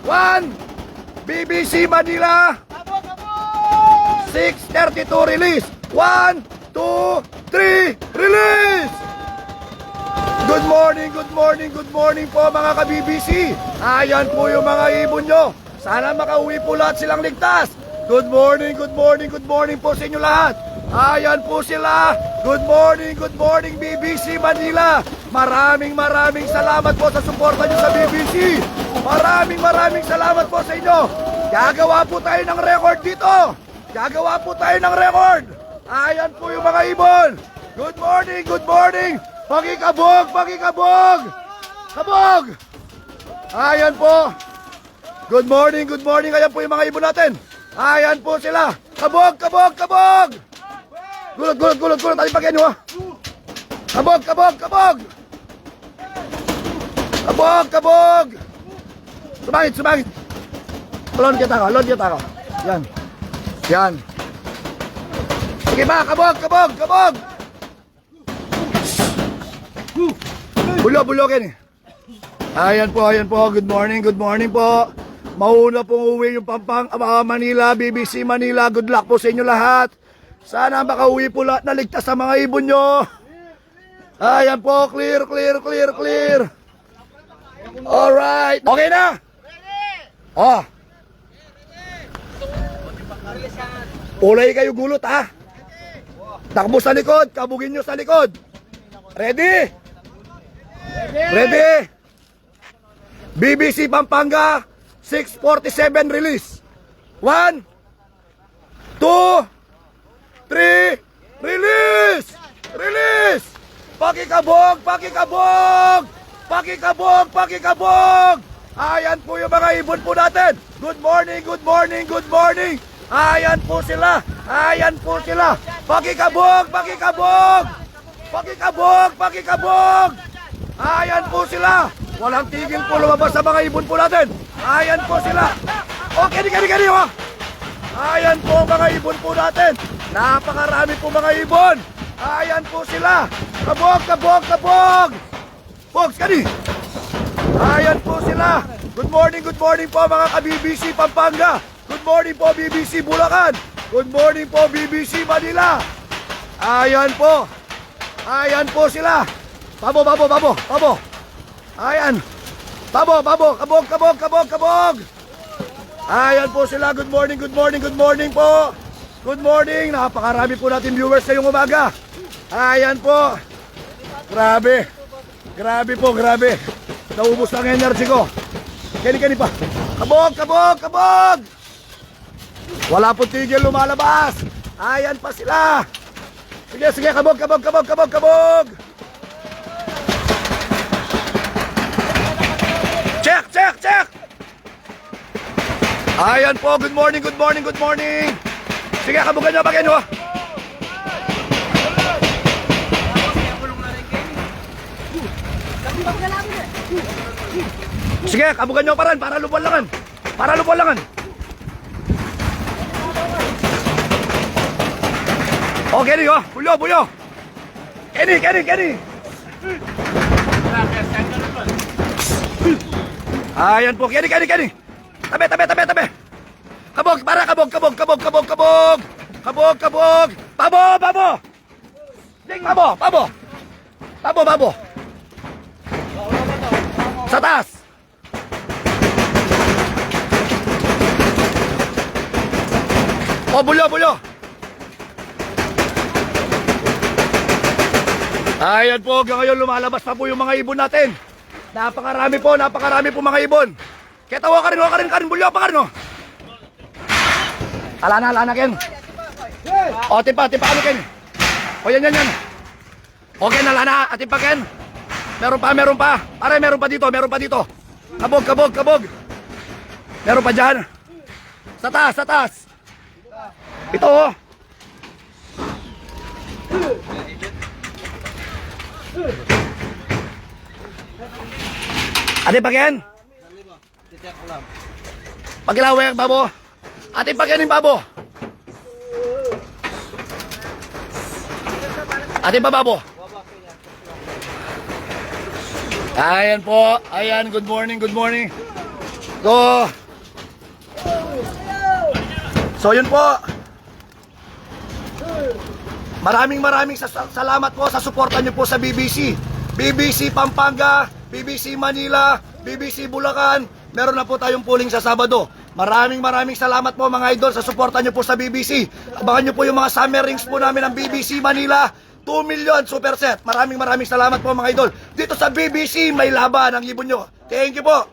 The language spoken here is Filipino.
1. BBC Manila 6:32 release. 1, 2, 3, release! Good morning, good morning, good morning po mga ka-BBC. Ayan po yung mga ibon nyo. Sana makauwi po lahat silang ligtas. Good morning, good morning, good morning po sa inyo lahat. Ayan po sila. Good morning BBC Manila. Maraming salamat po sa suporta nyo sa BBC. Maraming salamat po sa inyo. Gagawa po tayo ng record dito. Gagawa po tayo ng record. Ayan po yung mga ibon. Good morning, good morning. Pakikabog, pakikabog. Kabog. Ayan po. Good morning, good morning. Ayan po yung mga ibon natin. Ayan po sila. Kabog, kabog, kabog. Gulot, gulot, gulot, gulot. Tali pagyan nyo ha. Kabog, kabog, kabog. Kabog, kabog. Sumangit, sumangit. Lon kita ako. Yan. Yan. Sige ba, kabog, kabog, kabog. Bulo-bulokin eh. Ayan po. Good morning po. Mauna pong uwi yung Manila, BBC Manila. Good luck po sa inyo lahat. Sana makauwi po lahat na ligtas sa mga ibon nyo. Ayan po, clear. Alright. Okay na? Oh. Ulay kayo gulot ha. Takbo sa likod, kabugin nyo sa likod. Ready? Ready? BBC Pampanga 6:47 release. 1, 2, 3, release! Release! Pakikabog, pakikabog! Pakikabog, pakikabog! Ayan po yung mga ibon po natin. Good morning, good morning, good morning. Ayan po sila. Ayan po sila. Pakikabog, pakikabog! Pakikabog, pakikabog! Ayan po sila. Walang tigil po lumabas sa mga ibon po natin. Ayan po sila. Okay, kani ha. Ayan po mga ibon po natin. Napakarami po mga ibon. Ayan po sila. Kabog, kabog, kabog. Bogs, kani. Ayan po sila. Good morning po mga ka-BBC Pampanga. Good morning po BBC Bulacan. Good morning po BBC Manila. Ayan po. Ayan po sila. Babo. Ayan. Babo. Kabog, kabog, kabog, kabog. Ayan po sila. Good morning po. Good morning. Napakarami po natin viewers ngayong umaga. Ayan po. Grabe. Grabe po, grabe. Naubos ang energy ko. Kani pa. Kabog, kabog, kabog. Wala po tigil lumalabas. Ayan pa sila. Sige, kabog, kabog, kabog, kabog, kabog. Check. Ayan po, good morning. Sige, kabugan nyo, bagay nyo. Sige, kabugan nyo paran, para lupalangan. Okay, nih, bulo. Kenny. Ayan po, Kenny. Tabi. Kabog. Babo. Ding, babo. Sa taas. Oh, bulo. Ayan po, hanggang ngayon lumalabas pa po yung mga ibon natin. Napakarami po mga ibon. Kaya tawa ka rin, bulyo pa ka rin, oh. Ala na, Ken. O, tipa kami, Ken. O, yan. Okay, nalana, tipa, Ken. Meron pa. Pare, meron pa dito. Kabog. Meron pa dyan. Sa taas. Ito, oh. Ate Pagyan. Pagilawek, babo. Ate Pagyanin, babo. Ate pa, babo. Ayan po. Ayan, good morning. So yun po. Maraming salamat po sa suporta niyo po sa BBC. BBC Pampanga, BBC Manila, BBC Bulacan. Meron na po tayong pooling sa Sabado. Maraming salamat po mga idol sa suporta niyo po sa BBC. Abangan niyo po yung mga summer rings po namin ng BBC Manila. 2 million super set. Maraming salamat po mga idol. Dito sa BBC may laban ang ibon nyo. Thank you po.